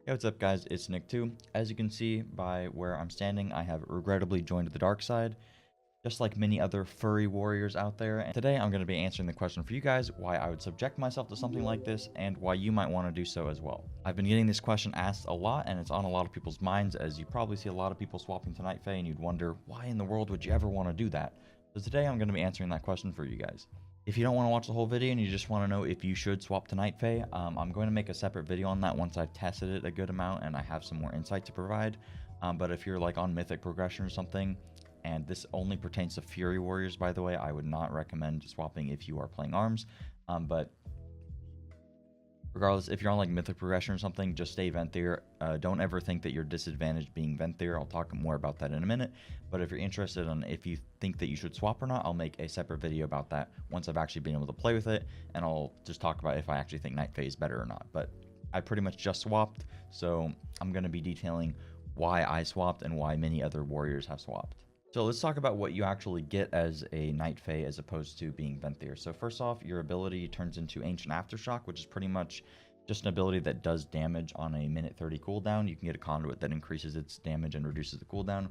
Hey, what's up guys, it's Nick too. As you can see by where I'm standing, I have regrettably joined the dark side, just like many other furry warriors out there. And today I'm going to be answering the question for you guys, why I would subject myself to something like this, and why you might want to do so as well. I've been getting this question asked a lot, and it's on a lot of people's minds, as you probably see a lot of people swapping to Knight Fae, and you'd wonder, why in the world would you ever want to do that? So today I'm going to be answering that question for you guys. If you don't want to watch the whole video and you just want to know if you should swap to Knight Fae, I'm going to make a separate video on that once I've tested it a good amount and I have some more insight to provide. But if you're like on Mythic Progression or something, and this only pertains to Fury Warriors, by the way, I would not recommend swapping if you are playing arms. But regardless, if you're on like Mythic Progression or something, just stay Venthyr. Don't ever think that you're disadvantaged being Venthyr. I'll talk more about that in a minute. But if you're interested in if you think that you should swap or not, I'll make a separate video about that once I've actually been able to play with it. And I'll just talk about if I actually think Knight Fae is better or not. But I pretty much just swapped, so I'm going to be detailing why I swapped and why many other warriors have swapped. So let's talk about what you actually get as a Knight Fae as opposed to being Venthyr. So first off, your ability turns into Ancient Aftershock, which is pretty much just an ability that does damage on a minute 30 cooldown. You can get a conduit that increases its damage and reduces the cooldown.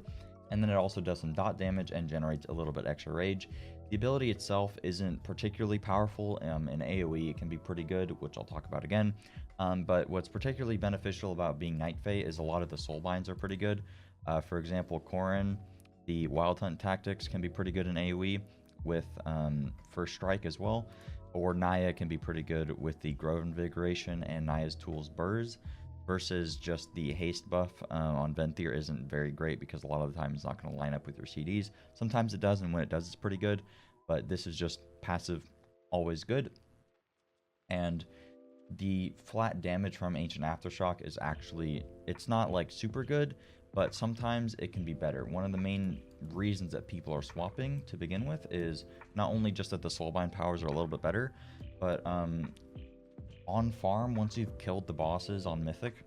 And then it also does some dot damage and generates a little bit extra rage. The ability itself isn't particularly powerful. In AoE, it can be pretty good, which I'll talk about again. But what's particularly beneficial about being Knight Fae is a lot of the soulbinds are pretty good. For example, Corrin, the Wild Hunt tactics can be pretty good in AoE with First Strike as well. Or Naya can be pretty good with the Grove Invigoration and Naya's Tools Burrs, versus just the haste buff on Venthyr isn't very great because a lot of the time it's not going to line up with your CDs. Sometimes it does, and when it does, it's pretty good. But this is just passive, always good. And the flat damage from Ancient Aftershock is actually, it's not like super good, but sometimes it can be better. One of the main reasons that people are swapping to begin with is not only just that the soulbind powers are a little bit better, but on farm, once you've killed the bosses on Mythic,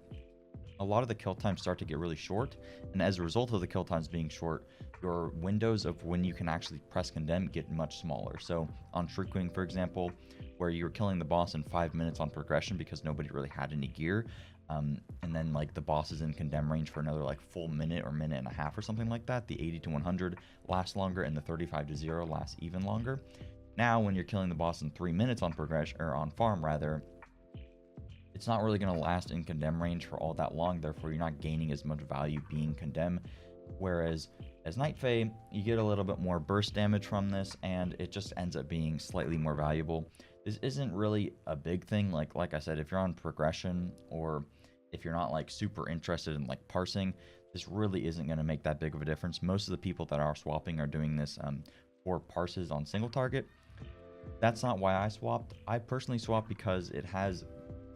a lot of the kill times start to get really short, and as a result of the kill times being short, your windows of when you can actually press condemn get much smaller. So on Shriekwing, for example, where you were killing the boss in 5 minutes on progression because nobody really had any gear, and then like the boss is in condemn range for another like full minute or minute and a half or something like that, the 80 to 100 lasts longer and the 35 to 0 lasts even longer. Now when you're killing the boss in 3 minutes on progression, or on farm rather, it's not really going to last in condemn range for all that long, therefore you're not gaining as much value being condemn. Whereas as Knight Fae, you get a little bit more burst damage from this, and it just ends up being slightly more valuable. This isn't really a big thing, like I said, if you're on progression, or if you're not like super interested in like parsing, this really isn't going to make that big of a difference. Most of the people that are swapping are doing this for parses on single target. That's not why I swapped. I personally swapped because it has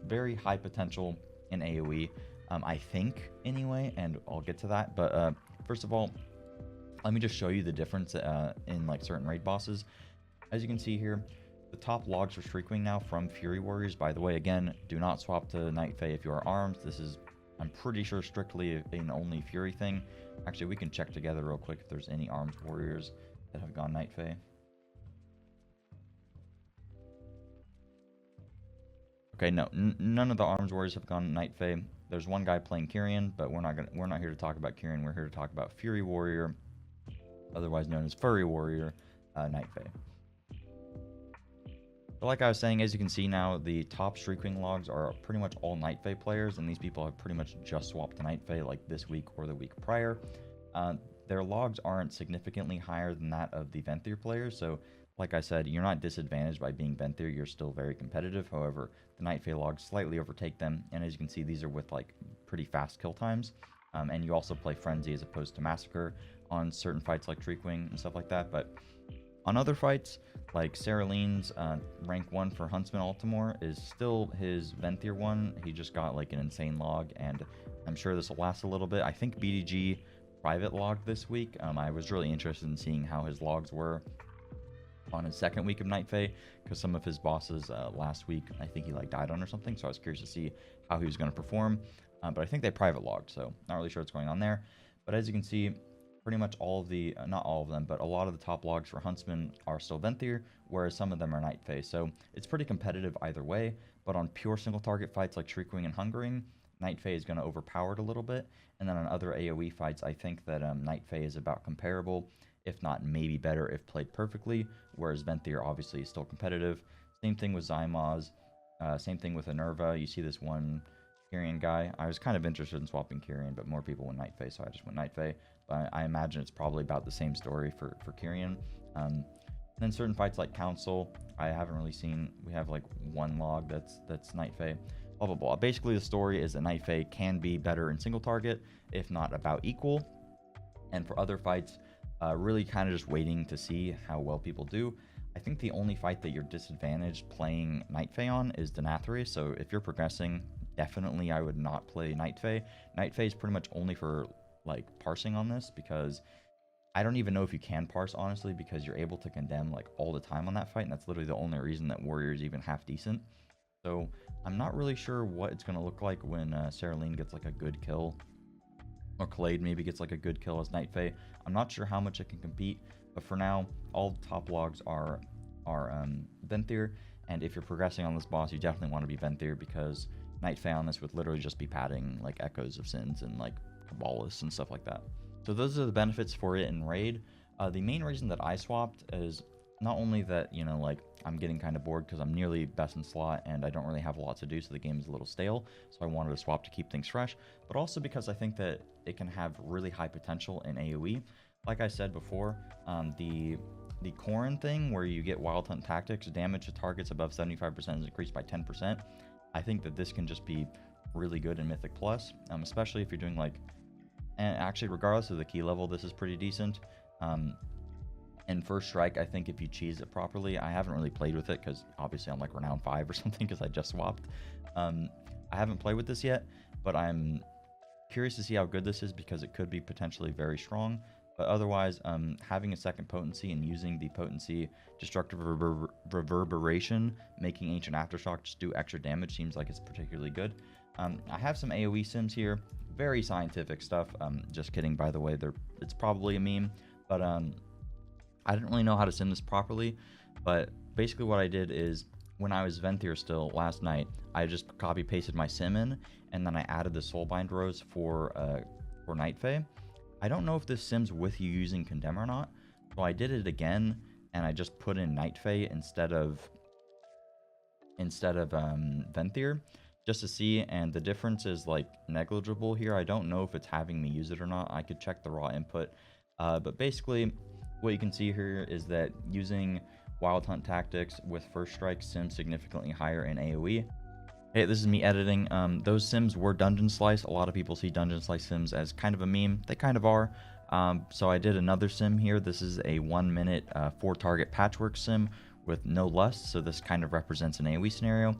very high potential in AoE, I think anyway, and I'll get to that. But first of all, let me just show you the difference in like certain raid bosses. As you can see here, the top logs for Shriekwing now from Fury Warriors. By the way, again, do not swap to Knight Fae if you are armed. This is, I'm pretty sure, strictly an only Fury thing. Actually, we can check together real quick if there's any armed warriors that have gone Knight Fae. Okay, no, none of the arms warriors have gone Knight Fae. There's one guy playing Kyrian, but we're not here to talk about Kyrian. We're here to talk about Fury Warrior, otherwise known as Furry Warrior, Knight Fae. But like I was saying, as you can see now, the top Shriekwing logs are pretty much all Knight Fae players, and these people have pretty much just swapped to Knight Fae like this week or the week prior. Their logs aren't significantly higher than that of the Venthyr players, so like I said, you're not disadvantaged by being Venthyr, you're still very competitive. However, the Knight Fae logs slightly overtake them, and as you can see, these are with like pretty fast kill times. And you also play Frenzy as opposed to Massacre on certain fights like Shriekwing and stuff like that. But on other fights, like Saraline's rank 1 for Huntsman Altimore is still his Venthyr one. He just got like an insane log, and I'm sure this will last a little bit. I think BDG private logged this week. I was really interested in seeing how his logs were on his second week of Knight Fae, because some of his bosses last week, I think he like died on or something, so I was curious to see how he was going to perform. But I think they private logged, so not really sure what's going on there. But as you can see, pretty much all of the, not all of them, but a lot of the top logs for Huntsman are still Venthyr, whereas some of them are Knight Fae. So it's pretty competitive either way, but on pure single target fights like Shriekwing and Hungering, Knight Fae is going to overpower it a little bit. And then on other AoE fights, I think that Knight Fae is about comparable, if not maybe better if played perfectly, whereas Venthyr obviously is still competitive. Same thing with Zymaz, same thing with Enerva. You see this one Kyrian guy. I was kind of interested in swapping Kyrian, but more people went Knight Fae, so I just went Knight Fae. But I imagine it's probably about the same story for Kyrian. Then certain fights like Council, I haven't really seen. We have like one log that's Knight Fae. Blah blah blah. Basically, the story is that Knight Fae can be better in single target, if not about equal. And for other fights, really kind of just waiting to see how well people do. I think the only fight that you're disadvantaged playing Knight Fae on is Denathri. So if you're progressing, definitely I would not play Knight Fae. Knight Fae is pretty much only for like parsing on this, because I don't even know if you can parse, honestly, because you're able to condemn like all the time on that fight, and that's literally the only reason that Warrior is even half decent. So I'm not really sure what it's going to look like when Seraline gets like a good kill, or Clade maybe gets like a good kill as Knight Fae. I'm not sure how much it can compete, but for now, all top logs are Venthyr, and if you're progressing on this boss, you definitely want to be Venthyr, because Knight Fae on this would literally just be padding like Echoes of Sins and like Cabalists and stuff like that. So those are the benefits for it in Raid. The main reason that I swapped is not only that, you know, like I'm getting kind of bored because I'm nearly best in slot and I don't really have a lot to do, so the game is a little stale. So I wanted to swap to keep things fresh, but also because I think that it can have really high potential in AoE. Like I said before, the Corrin thing where you get Wild Hunt tactics, damage to targets above 75% is increased by 10%. I think that this can just be really good in Mythic Plus, especially if you're doing like, and actually regardless of the key level, this is pretty decent. In First Strike, I think if you cheese it properly, I haven't really played with it because obviously I'm like Renown 5 or something because I just swapped. I haven't played with this yet, but I'm curious to see how good this is because it could be potentially very strong. But otherwise, having a second potency and using the potency Destructive Reverberation, making Ancient Aftershock just do extra damage seems like it's particularly good. I have some AoE sims here, very scientific stuff. Just kidding, by the way, it's probably a meme, but I didn't really know how to sim this properly. But basically what I did is, when I was Venthyr still last night, I just copy pasted my sim in, and then I added the Soulbind rows for Knight Fae. I don't know if this sims with you using Condemn or not, so I did it again, and I just put in Knight Fae instead of Venthyr, just to see, and the difference is like negligible here. I don't know if it's having me use it or not. I could check the raw input, but basically what you can see here is that using Wild Hunt tactics with First Strike sims significantly higher in AoE. Hey, this is me editing. Those sims were Dungeon Slice. A lot of people see Dungeon Slice sims as kind of a meme. They kind of are. So I did another sim here. This is a 1 minute 4-target patchwork sim with no lust. So this kind of represents an AoE scenario.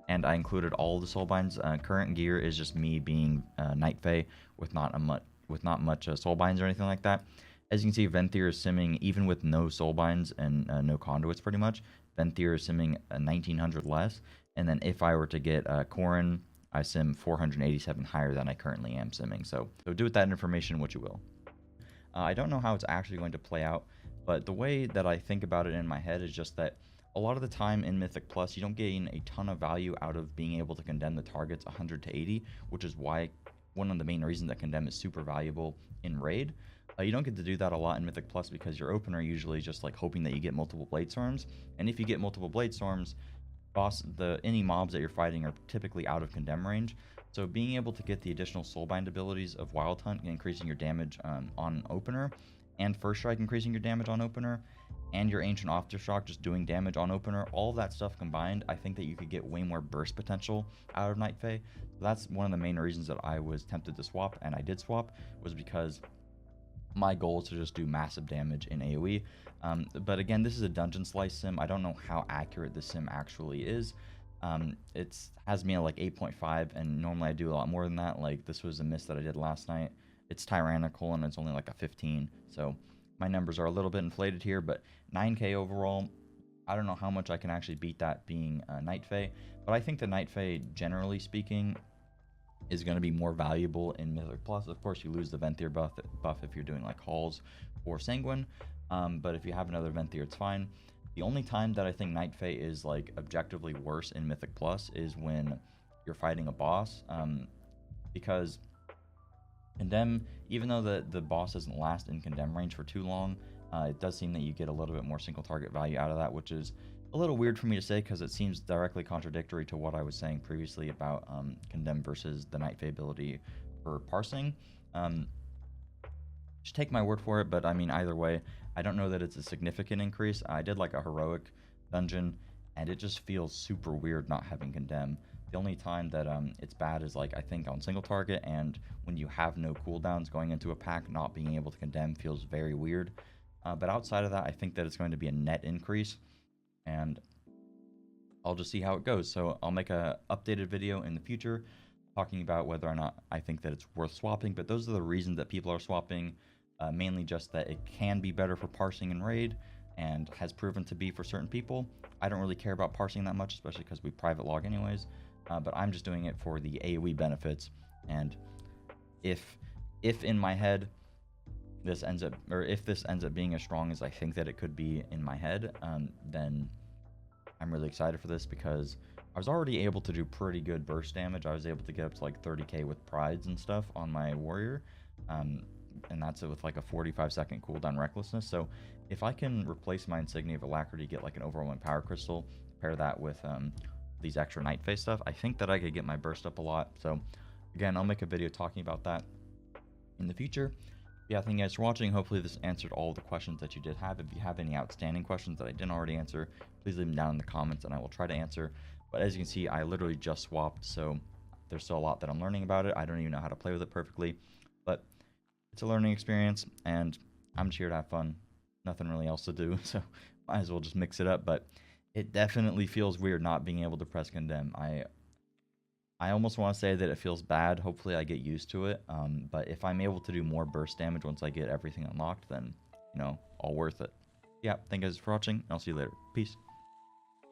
And I included all of the soulbinds. Current gear is just me being Knight Fae with not much soulbinds or anything like that. As you can see, Venthyr is simming even with no soulbinds and no conduits pretty much. Venthyr is simming 1900 less. And then if I were to get Corrin, I sim 487 higher than I currently am simming. So do with that information what you will. I don't know how it's actually going to play out, but the way that I think about it in my head is just that a lot of the time in Mythic Plus, you don't gain a ton of value out of being able to condemn the targets 100 to 80, which is why one of the main reasons that condemn is super valuable in Raid. You don't get to do that a lot in Mythic Plus because your opener usually just like hoping that you get multiple Blade Storms, and if you get multiple Blade Storms, any mobs that you're fighting are typically out of condemn range. So being able to get the additional soulbind abilities of Wild Hunt, increasing your damage on opener, and First Strike increasing your damage on opener, and your Ancient Aftershock just doing damage on opener, all of that stuff combined, I think that you could get way more burst potential out of Knight Fae. So that's one of the main reasons that I was tempted to swap, and I did swap, was because my goal is to just do massive damage in AoE. But again, this is a Dungeon Slice sim. I don't know how accurate this sim actually is. It has me at like 8.5, and normally I do a lot more than that. Like this was a miss that I did last night. It's tyrannical, and it's only like a 15. So my numbers are a little bit inflated here, but 9K overall. I don't know how much I can actually beat that being Knight Fae, but I think the Knight Fae, generally speaking, is going to be more valuable in Mythic Plus. Of course, you lose the Venthyr buff if you're doing like Halls or Sanguine, but if you have another Venthyr, it's fine. The only time that I think Knight Fae is like objectively worse in Mythic Plus is when you're fighting a boss. because Condemn, even though the boss doesn't last in Condemn range for too long, it does seem that you get a little bit more single target value out of that, which is a little weird for me to say because it seems directly contradictory to what I was saying previously about Condemn versus the Knight Fae ability for parsing. Just take my word for it, but I mean, either way, I don't know that it's a significant increase. I did like a heroic dungeon, and it just feels super weird not having Condemn. The only time that it's bad is like I think on single target, and when you have no cooldowns going into a pack, not being able to Condemn feels very weird. But outside of that, I think that it's going to be a net increase, and I'll just see how it goes. So I'll make a updated video in the future talking about whether or not I think that it's worth swapping. But those are the reasons that people are swapping, mainly just that it can be better for parsing and raid, and has proven to be for certain people. I don't really care about parsing that much, especially because we private log anyways. But I'm just doing it for the AoE benefits, and if in my head this ends up, or if this ends up being as strong as I think that it could be in my head, then I'm really excited for this because I was already able to do pretty good burst damage. I was able to get up to like 30k with prides and stuff on my warrior, and that's it with like a 45-second cooldown recklessness. So if I can replace my insignia of alacrity, get like an overwhelming power crystal, pair that with these extra Knight Fae stuff, I think that I could get my burst up a lot. So again, I'll make a video talking about that in the future. Yeah, thank you guys for watching. Hopefully this answered all the questions that you did have. If you have any outstanding questions that I didn't already answer, please leave them down in the comments and I will try to answer. But as you can see, I literally just swapped, so there's still a lot that I'm learning about it. I don't even know how to play with it perfectly, but it's a learning experience, and I'm just here to have fun. Nothing really else to do, so might as well just mix it up. But it definitely feels weird not being able to press Condemn. I almost want to say that it feels bad. Hopefully I get used to it. But if I'm able to do more burst damage once I get everything unlocked, then, you know, all worth it. Yeah, thank you guys for watching. I'll see you later. Peace.